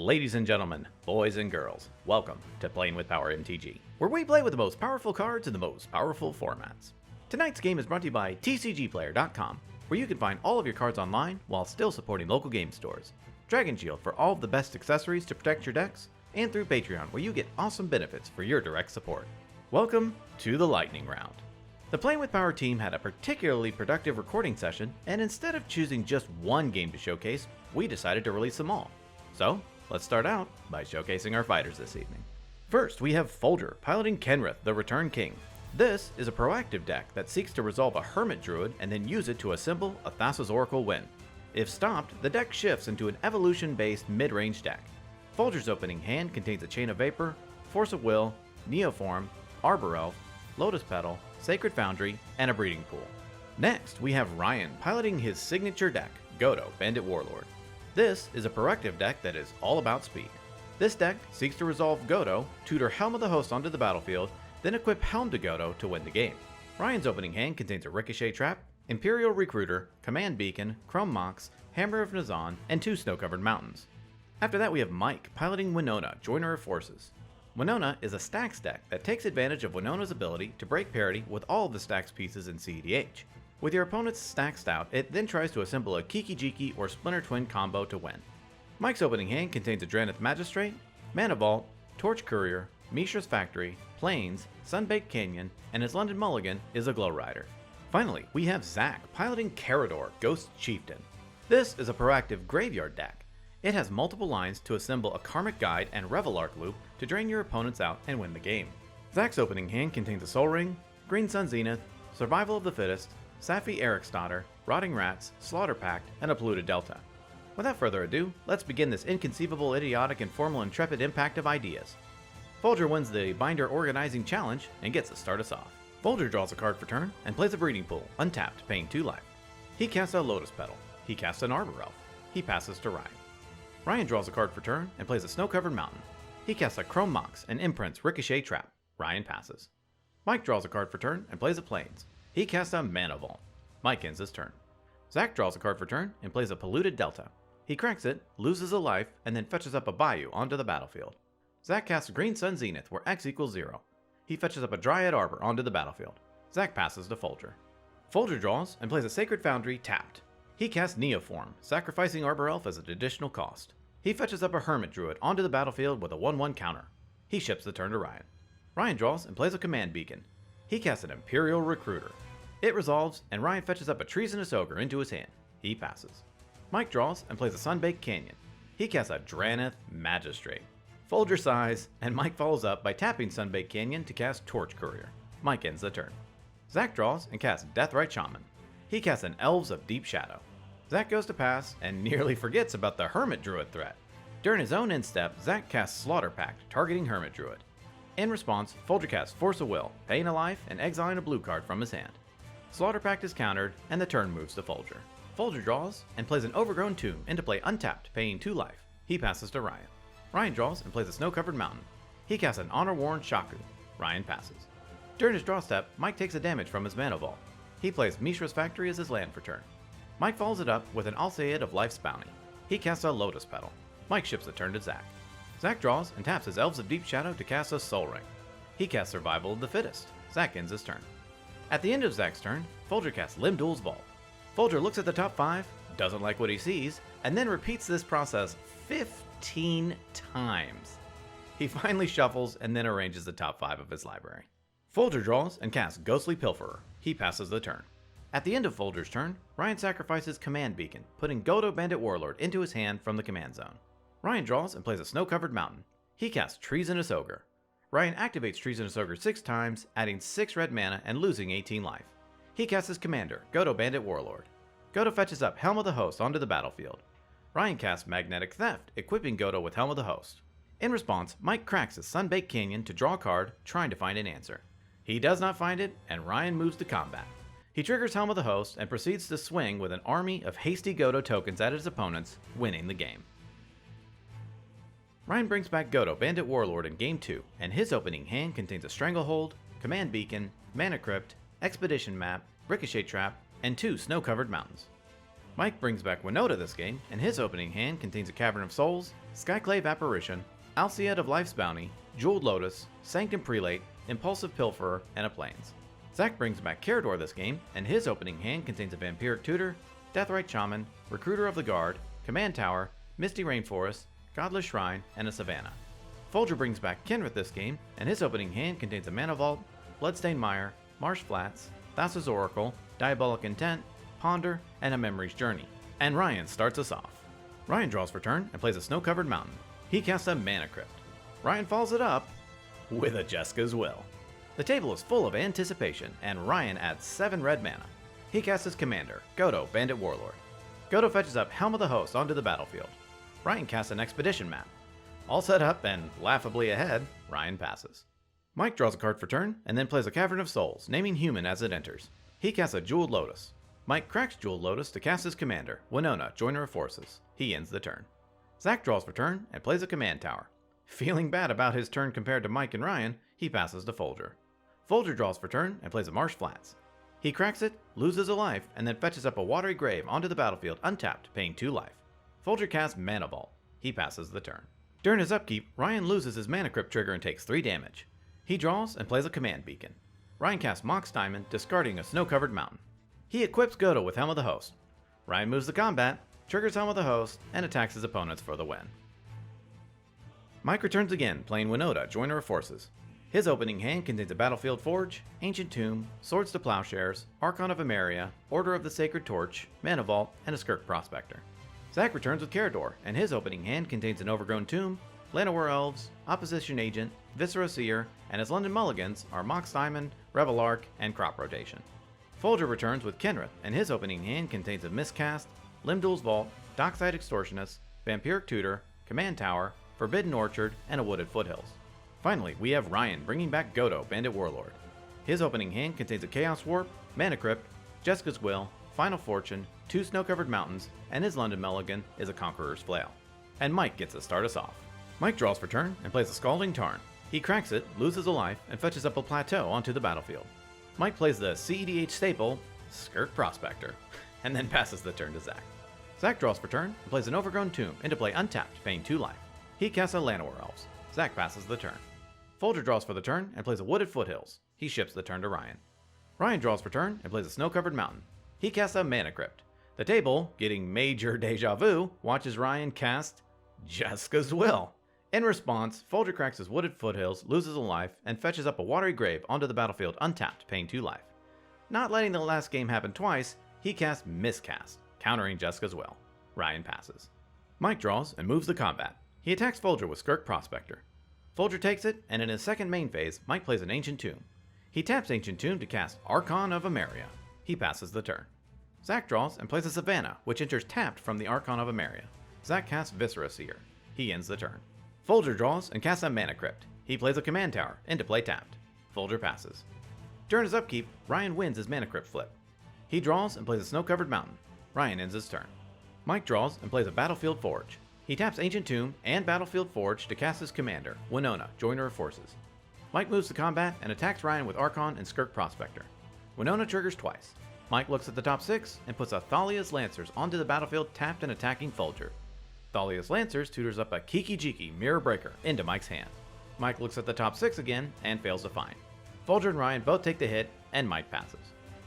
Ladies and gentlemen, boys and girls, welcome to Playing with Power MTG, where we play with the most powerful cards in the most powerful formats. Tonight's game is brought to you by TCGplayer.com, where you can find all of your cards online while still supporting local game stores, Dragon Shield for all of the best accessories to protect your decks, and through Patreon, where you get awesome benefits for your direct support. Welcome to the Lightning Round. The Playing with Power team had a particularly productive recording session, and instead of choosing just one game to showcase, we decided to release them all. So, let's start out by showcasing our fighters this evening. First, we have Folger piloting Kenrith, the Return King. This is a proactive deck that seeks to resolve a Hermit Druid and then use it to assemble a Thassa's Oracle Win. If stopped, the deck shifts into an evolution-based mid-range deck. Folger's opening hand contains a Chain of Vapor, Force of Will, Neoform, Arbor Elf, Lotus Petal, Sacred Foundry, and a Breeding Pool. Next, we have Ryan piloting his signature deck, Godo, Bandit Warlord. This is a proactive deck that is all about speed. This deck seeks to resolve Godo, tutor Helm of the Host onto the battlefield, then equip Helm to Godo to win the game. Ryan's opening hand contains a Ricochet Trap, Imperial Recruiter, Command Beacon, Chrome Mox, Hammer of Nazan, and 2 Snow-Covered Mountains. After that, we have Mike piloting Winota, Joiner of Forces. Winota is a stacks deck that takes advantage of Winota's ability to break parity with all of the stacks pieces in CEDH. With your opponent's stacks out, it then tries to assemble a Kiki Jiki or Splinter Twin combo to win. Mike's opening hand contains a Drannith Magistrate, Mana Vault, Torch Courier, Mishra's Factory, Plains, Sunbaked Canyon, and his London Mulligan is a Glow Rider. Finally, we have Zach piloting Karador, Ghost Chieftain. This is a proactive graveyard deck. It has multiple lines to assemble a Karmic Guide and Revelark loop to drain your opponents out and win the game. Zach's opening hand contains a Soul Ring, Green Sun Zenith, Survival of the Fittest, Safi Eriksdotter, Rotting Rats, Slaughter Pact, and a Polluted Delta. Without further ado, let's begin this inconceivable, idiotic, and formal intrepid impact of ideas. Folger wins the Binder Organizing Challenge and gets to start us off. Folger draws a card for turn and plays a Breeding Pool, untapped, paying 2 life. He casts a Lotus Petal. He casts an Arbor Elf. He passes to Ryan. Ryan draws a card for turn and plays a Snow-Covered Mountain. He casts a Chrome Mox and imprints Ricochet Trap. Ryan passes. Mike draws a card for turn and plays a Plains. He casts a Mana Vault. Mike ends his turn. Zach draws a card for turn and plays a Polluted Delta. He cracks it, loses a life, and then fetches up a Bayou onto the battlefield. Zach casts Green Sun Zenith where X equals 0. He fetches up a Dryad Arbor onto the battlefield. Zach passes to Folger. Folger draws and plays a Sacred Foundry tapped. He casts Neoform, sacrificing Arbor Elf as an additional cost. He fetches up a Hermit Druid onto the battlefield with a 1/1 counter. He ships the turn to Ryan. Ryan draws and plays a Command Beacon. He casts an Imperial Recruiter. It resolves, and Ryan fetches up a Treasonous Ogre into his hand. He passes. Mike draws and plays a Sunbaked Canyon. He casts a Drannith Magistrate. Folger sighs, and Mike follows up by tapping Sunbaked Canyon to cast Torch Courier. Mike ends the turn. Zach draws and casts Deathrite Shaman. He casts an Elves of Deep Shadow. Zach goes to pass and nearly forgets about the Hermit Druid threat. During his own end step, Zach casts Slaughter Pact, targeting Hermit Druid. In response, Folger casts Force of Will, paying a life and exiling a blue card from his hand. Slaughter Pact is countered, and the turn moves to Folger. Folger draws and plays an Overgrown Tomb into play untapped, paying 2 life. He passes to Ryan. Ryan draws and plays a Snow-Covered Mountain. He casts an Honor-Worn Shaku. Ryan passes. During his draw step, Mike takes a damage from his Mana Vault. He plays Mishra's Factory as his land for turn. Mike follows it up with an Alseid of Life's Bounty. He casts a Lotus Petal. Mike ships the turn to Zach. Zach draws and taps his Elves of Deep Shadow to cast a Soul Ring. He casts Survival of the Fittest. Zach ends his turn. At the end of Zach's turn, Folger casts Limdul's Vault. Folger looks at the top 5, doesn't like what he sees, and then repeats this process 15 times. He finally shuffles and then arranges the top 5 of his library. Folger draws and casts Ghostly Pilferer. He passes the turn. At the end of Folger's turn, Ryan sacrifices Command Beacon, putting Godo Bandit Warlord into his hand from the command zone. Ryan draws and plays a Snow-Covered Mountain. He casts Treasonous Ogre. Ryan activates Treasonous Ogre 6 times, adding 6 red mana and losing 18 life. He casts his commander, Godo Bandit Warlord. Godo fetches up Helm of the Host onto the battlefield. Ryan casts Magnetic Theft, equipping Godo with Helm of the Host. In response, Mike cracks his Sunbaked Canyon to draw a card, trying to find an answer. He does not find it, and Ryan moves to combat. He triggers Helm of the Host and proceeds to swing with an army of hasty Godo tokens at his opponents, winning the game. Ryan brings back Godo Bandit Warlord in Game 2, and his opening hand contains a Stranglehold, Command Beacon, Mana Crypt, Expedition Map, Ricochet Trap, and 2 Snow-Covered Mountains. Mike brings back Winota this game, and his opening hand contains a Cavern of Souls, Skyclave Apparition, Alciad of Life's Bounty, Jeweled Lotus, Sanctum Prelate, Impulsive Pilferer, and a Plains. Zach brings back Karador this game, and his opening hand contains a Vampiric Tutor, Deathrite Shaman, Recruiter of the Guard, Command Tower, Misty Rainforest, Godless Shrine, and a Savannah. Folger brings back Kenrith this game, and his opening hand contains a Mana Vault, Bloodstained Mire, Marsh Flats, Thassa's Oracle, Diabolic Intent, Ponder, and a Memory's Journey. And Ryan starts us off. Ryan draws for turn and plays a Snow-Covered Mountain. He casts a Mana Crypt. Ryan follows it up with a Jeska's Will. The table is full of anticipation, and Ryan adds 7 red mana. He casts his commander, Godo, Bandit Warlord. Godo fetches up Helm of the Host onto the battlefield. Ryan casts an Expedition map. All set up and laughably ahead, Ryan passes. Mike draws a card for turn, and then plays a Cavern of Souls, naming Human as it enters. He casts a Jeweled Lotus. Mike cracks Jeweled Lotus to cast his commander, Winota, Joiner of Forces. He ends the turn. Zach draws for turn and plays a Command Tower. Feeling bad about his turn compared to Mike and Ryan, he passes to Folger. Folger draws for turn and plays a Marsh Flats. He cracks it, loses a life, and then fetches up a Watery Grave onto the battlefield untapped, paying 2 life. Folger casts Mana Vault. He passes the turn. During his upkeep, Ryan loses his Mana Crypt trigger and takes 3 damage. He draws and plays a Command Beacon. Ryan casts Mox Diamond, discarding a Snow-Covered Mountain. He equips Godo with Helm of the Host. Ryan moves to combat, triggers Helm of the Host, and attacks his opponents for the win. Mike returns again, playing Winota, Joiner of Forces. His opening hand contains a Battlefield Forge, Ancient Tomb, Swords to Plowshares, Archon of Emeria, Order of the Sacred Torch, Mana Vault, and a Skirk Prospector. Zach returns with Karador, and his opening hand contains an Overgrown Tomb, Llanowar Elves, Opposition Agent, Viscera Seer, and his London Mulligans are Mox Diamond, Revel Arc, and Crop Rotation. Folger returns with Kenrith, and his opening hand contains a Miscast, Limdul's Vault, Dockside Extortionist, Vampiric Tutor, Command Tower, Forbidden Orchard, and a Wooded Foothills. Finally, we have Ryan bringing back Godo, Bandit Warlord. His opening hand contains a Chaos Warp, Mana Crypt, Jeska's Will, Final Fortune, 2 Snow-Covered Mountains, and his London Mulligan is a Conqueror's Flail. And Mike gets to start us off. Mike draws for turn and plays a Scalding Tarn. He cracks it, loses a life, and fetches up a Plateau onto the battlefield. Mike plays the CEDH staple, Skirk Prospector, and then passes the turn to Zach. Zach draws for turn and plays an Overgrown Tomb into play untapped, paying 2 life. He casts a Llanowar Elves. Zach passes the turn. Folger draws for the turn and plays a Wooded Foothills. He ships the turn to Ryan. Ryan draws for turn and plays a Snow-Covered Mountain. He casts a Mana Crypt. The table, getting major deja vu, watches Ryan cast Jeska's Will. In response, Folger cracks his Wooded Foothills, loses a life, and fetches up a Watery Grave onto the battlefield untapped, paying 2 life. Not letting the last game happen twice, he casts Miscast, countering Jeska's Will. Ryan passes. Mike draws and moves to combat. He attacks Folger with Skirk Prospector. Folger takes it, and in his second main phase, Mike plays an Ancient Tomb. He taps Ancient Tomb to cast Archon of Emeria. He passes the turn. Zach draws and plays a Savannah, which enters tapped from the Archon of Emeria. Zach casts Viscera Seer. He ends the turn. Folger draws and casts a Mana Crypt. He plays a Command Tower, into play tapped. Folger passes. During his upkeep, Ryan wins his Mana Crypt flip. He draws and plays a Snow-Covered Mountain. Ryan ends his turn. Mike draws and plays a Battlefield Forge. He taps Ancient Tomb and Battlefield Forge to cast his commander, Winota, Joiner of Forces. Mike moves to combat and attacks Ryan with Archon and Skirk Prospector. Winota triggers twice. Mike looks at the top 6 and puts a Thalia's Lancers onto the battlefield tapped and attacking Folger. Thalia's Lancers tutors up a Kiki-Jiki Mirror Breaker into Mike's hand. Mike looks at the top 6 again and fails to find. Folger and Ryan both take the hit and Mike passes.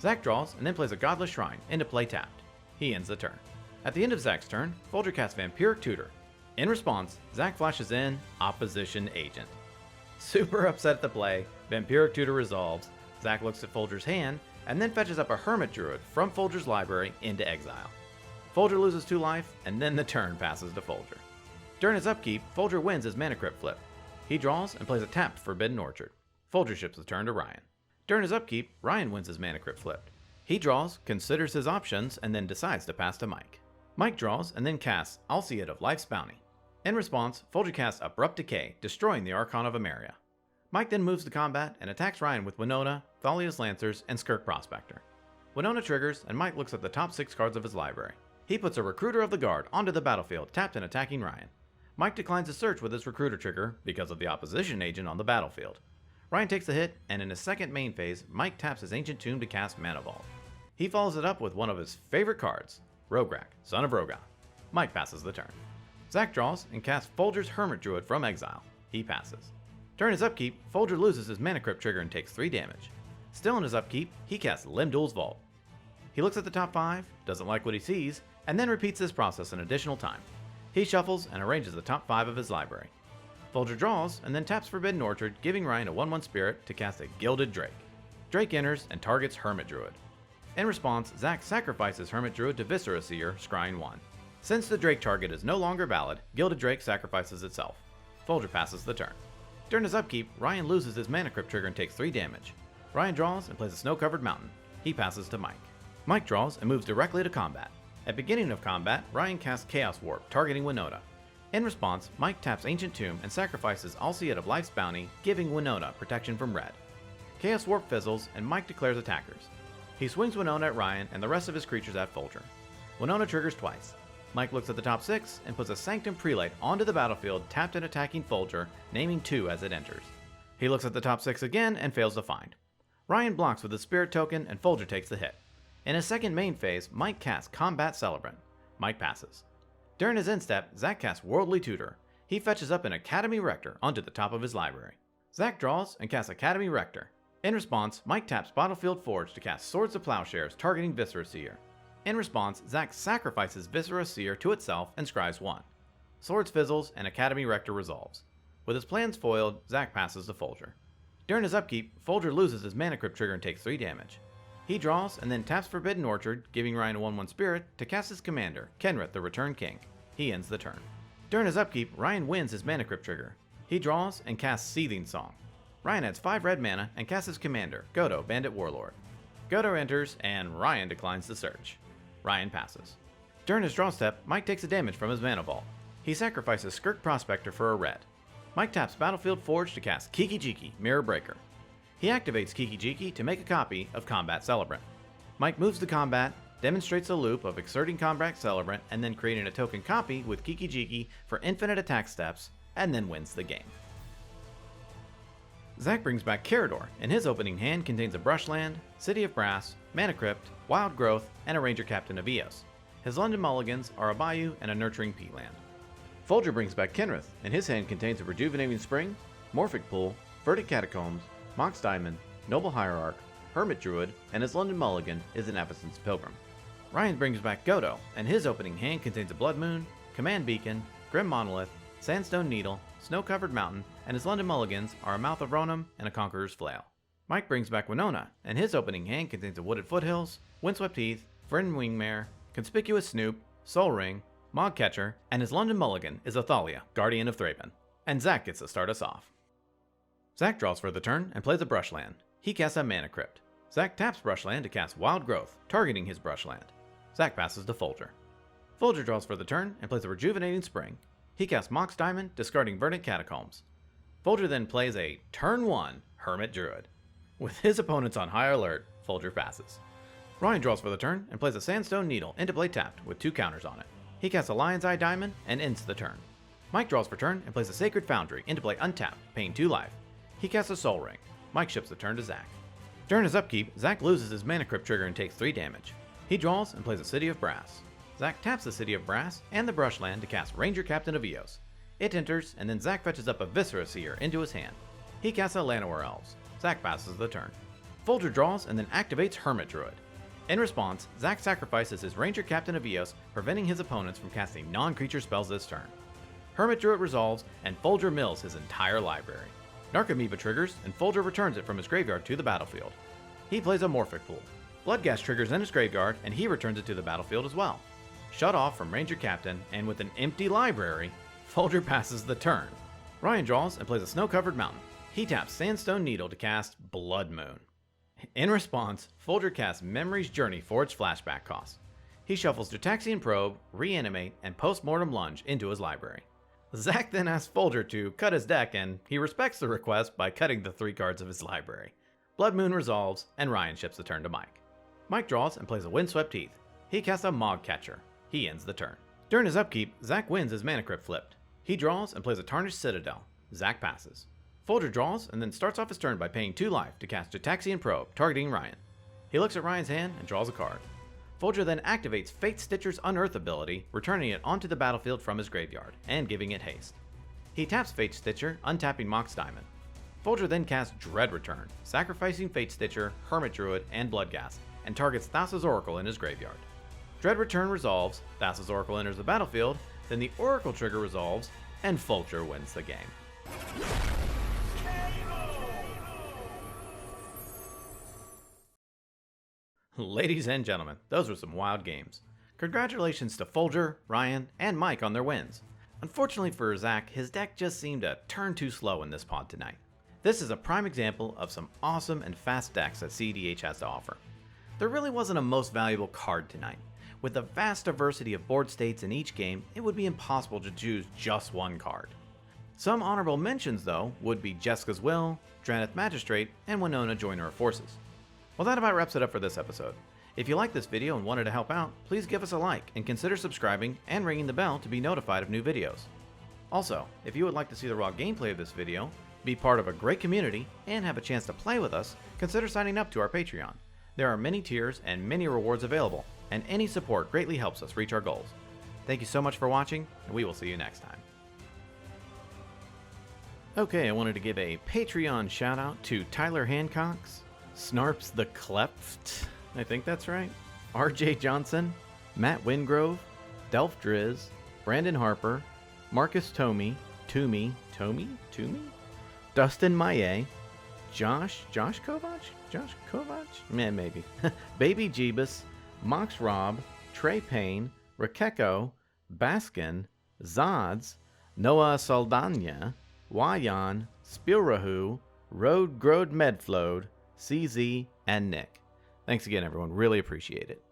Zach draws and then plays a Godless Shrine into play tapped. He ends the turn. At the end of Zach's turn, Folger casts Vampiric Tutor. In response, Zach flashes in Opposition Agent. Super upset at the play, Vampiric Tutor resolves, Zach looks at Folger's hand, and then fetches up a Hermit Druid from Folger's library into exile. Folger loses 2 life, and then the turn passes to Folger. During his upkeep, Folger wins his Mana Crypt flip. He draws and plays a tapped Forbidden Orchard. Folger ships the turn to Ryan. During his upkeep, Ryan wins his Mana Crypt flip. He draws, considers his options, and then decides to pass to Mike. Mike draws and then casts Alciad of Life's Bounty. In response, Folger casts Abrupt Decay, destroying the Archon of Emeria. Mike then moves to combat and attacks Ryan with Winota, Thalia's Lancers, and Skirk Prospector. Winota triggers, and Mike looks at the top 6 cards of his library. He puts a Recruiter of the Guard onto the battlefield, tapped and attacking Ryan. Mike declines to search with his Recruiter trigger because of the Opposition Agent on the battlefield. Ryan takes a hit, and in his second main phase, Mike taps his Ancient Tomb to cast Mana Vault. He follows it up with one of his favorite cards, Rograk, son of Roga. Mike passes the turn. Zach draws and casts Folger's Hermit Druid from exile. He passes. During his upkeep, Folger loses his Mana Crypt trigger and takes 3 damage. Still in his upkeep, he casts Limdol's Vault. He looks at the top 5, doesn't like what he sees, and then repeats this process an additional time. He shuffles and arranges the top 5 of his library. Folger draws and then taps Forbidden Orchard, giving Ryan a 1/1 spirit to cast a Gilded Drake. Drake enters and targets Hermit Druid. In response, Zach sacrifices Hermit Druid to Viscera Seer, scrying 1. Since the Drake target is no longer valid, Gilded Drake sacrifices itself. Folger passes the turn. During his upkeep, Ryan loses his Mana Crypt trigger and takes 3 damage. Ryan draws and plays a Snow-Covered Mountain. He passes to Mike. Mike draws and moves directly to combat. At beginning of combat, Ryan casts Chaos Warp, targeting Winota. In response, Mike taps Ancient Tomb and sacrifices Alseid of Life's Bounty, giving Winota protection from red. Chaos Warp fizzles and Mike declares attackers. He swings Winota at Ryan and the rest of his creatures at Folger. Winota triggers twice. Mike looks at the top 6 and puts a Sanctum Prelate onto the battlefield, tapped and attacking Folger, naming 2 as it enters. He looks at the top 6 again and fails to find. Ryan blocks with his Spirit Token and Folger takes the hit. In his second main phase, Mike casts Combat Celebrant. Mike passes. During his end step, Zach casts Worldly Tutor. He fetches up an Academy Rector onto the top of his library. Zach draws and casts Academy Rector. In response, Mike taps Battlefield Forge to cast Swords of Plowshares, targeting Viscera Seer. In response, Zach sacrifices Viscera Seer to itself and scries 1. Swords fizzles and Academy Rector resolves. With his plans foiled, Zach passes to Folger. During his upkeep, Folger loses his Mana Crypt trigger and takes 3 damage. He draws and then taps Forbidden Orchard, giving Ryan a 1/1 spirit to cast his commander, Kenrith the Return King. He ends the turn. During his upkeep, Ryan wins his Mana Crypt trigger. He draws and casts Seething Song. Ryan adds 5 red mana and casts his commander, Godo, Bandit Warlord. Godo enters and Ryan declines the search. Ryan passes. During his draw step, Mike takes a damage from his Mana Vault. He sacrifices Skirk Prospector for a red. Mike taps Battlefield Forge to cast Kiki-Jiki, Mirror Breaker. He activates Kiki-Jiki to make a copy of Combat Celebrant. Mike moves to combat, demonstrates a loop of exerting Combat Celebrant and then creating a token copy with Kiki-Jiki for infinite attack steps, and then wins the game. Zach brings back Karador, and his opening hand contains a Brushland, City of Brass, Mana Crypt, Wild Growth, and a Ranger Captain of Eos. His London Mulligans are a Bayou and a Nurturing Peatland. Folger brings back Kenrith, and his hand contains a Rejuvenating Spring, Morphic Pool, Verdant Catacombs, Mox Diamond, Noble Hierarch, Hermit Druid, and his London Mulligan is an Absence Pilgrim. Ryan brings back Godo, and his opening hand contains a Blood Moon, Command Beacon, Grim Monolith, Sandstone Needle, Snow-Covered Mountain, and his London Mulligans are a Mouth of Ronom and a Conqueror's Flail. Mike brings back Winona, and his opening hand contains a Wooded Foothills, Windswept Heath, Verdant Wingmare, Conspicuous Snoop, Soul Ring, Mogcatcher, and his London Mulligan is Athalia, Guardian of Thraben. And Zach gets to start us off. Zach draws for the turn and plays a Brushland. He casts a Mana Crypt. Zach taps Brushland to cast Wild Growth, targeting his Brushland. Zach passes to Folger. Folger draws for the turn and plays a Rejuvenating Spring. He casts Mox Diamond, discarding Verdant Catacombs. Folger then plays a Turn 1 Hermit Druid. With his opponents on high alert, Folger passes. Ryan draws for the turn and plays a Sandstone Needle into play tapped with 2 counters on it. He casts a Lion's Eye Diamond and ends the turn. Mike draws for turn and plays a Sacred Foundry into play untapped, paying 2 life. He casts a Soul Ring. Mike ships the turn to Zach. During his upkeep, Zach loses his Mana Crypt trigger and takes 3 damage. He draws and plays a City of Brass. Zach taps the City of Brass and the Brushland to cast Ranger Captain of Eos. It enters, and then Zach fetches up a Viscera Seer into his hand. He casts a Llanowar Elves. Zach passes the turn. Folger draws and then activates Hermit Druid. In response, Zach sacrifices his Ranger Captain of Eos, preventing his opponents from casting non-creature spells this turn. Hermit Druid resolves, and Folger mills his entire library. Narcomoeba triggers, and Folger returns it from his graveyard to the battlefield. He plays a Morphic Pool. Bloodghast triggers in his graveyard, and he returns it to the battlefield as well. Shut off from Ranger Captain, and with an empty library, Folger passes the turn. Ryan draws and plays a Snow-Covered Mountain. He taps Sandstone Needle to cast Blood Moon. In response, Folger casts Memory's Journey for its flashback cost. He shuffles Gitaxian Probe, Reanimate, and Postmortem Lunge into his library. Zach then asks Folger to cut his deck, and he respects the request by cutting the 3 cards of his library. Blood Moon resolves, and Ryan ships the turn to Mike. Mike draws and plays a Windswept Heath. He casts a Mogcatcher. He ends the turn. During his upkeep, Zach wins his Mana Crypt flipped. He draws and plays a Tarnished Citadel. Zach passes. Folger draws and then starts off his turn by paying 2 life to cast Gitaxian Probe, targeting Ryan. He looks at Ryan's hand and draws a card. Folger then activates Fate Stitcher's Unearth ability, returning it onto the battlefield from his graveyard, and giving it haste. He taps Fate Stitcher, untapping Mox Diamond. Folger then casts Dread Return, sacrificing Fate Stitcher, Hermit Druid, and Bloodghast, and targets Thassa's Oracle in his graveyard. Dread Return resolves, Thassa's Oracle enters the battlefield, then the Oracle trigger resolves, and Folger wins the game. Ladies and gentlemen, those were some wild games. Congratulations to Folger, Ryan, and Mike on their wins. Unfortunately for Zach, his deck just seemed a turn too slow in this pod tonight. This is a prime example of some awesome and fast decks that CEDH has to offer. There really wasn't a most valuable card tonight. With the vast diversity of board states in each game, it would be impossible to choose just one card. Some honorable mentions though would be Jeska's Will, Draneth Magistrate, and Winota Joiner of Forces. Well, that about wraps it up for this episode. If you liked this video and wanted to help out, please give us a like and consider subscribing and ringing the bell to be notified of new videos. Also, if you would like to see the raw gameplay of this video, be part of a great community, and have a chance to play with us, consider signing up to our Patreon. There are many tiers and many rewards available, and any support greatly helps us reach our goals. Thank you so much for watching, and we will see you next time. Okay, I wanted to give a Patreon shout out to Tyler Hancock's, Snarps the Cleft, I think that's right, RJ Johnson, Matt Wingrove, Delph Driz, Brandon Harper, Marcus Toomey, Dustin Maye, Josh Kovach? Man, maybe. Baby Jeebus, Mox Rob, Trey Payne, Rakeko, Baskin, Zods, Noah Saldana, Wayan, Spilrahu, Road Grode Medflode, CZ, and Nick. Thanks again, everyone. Really appreciate it.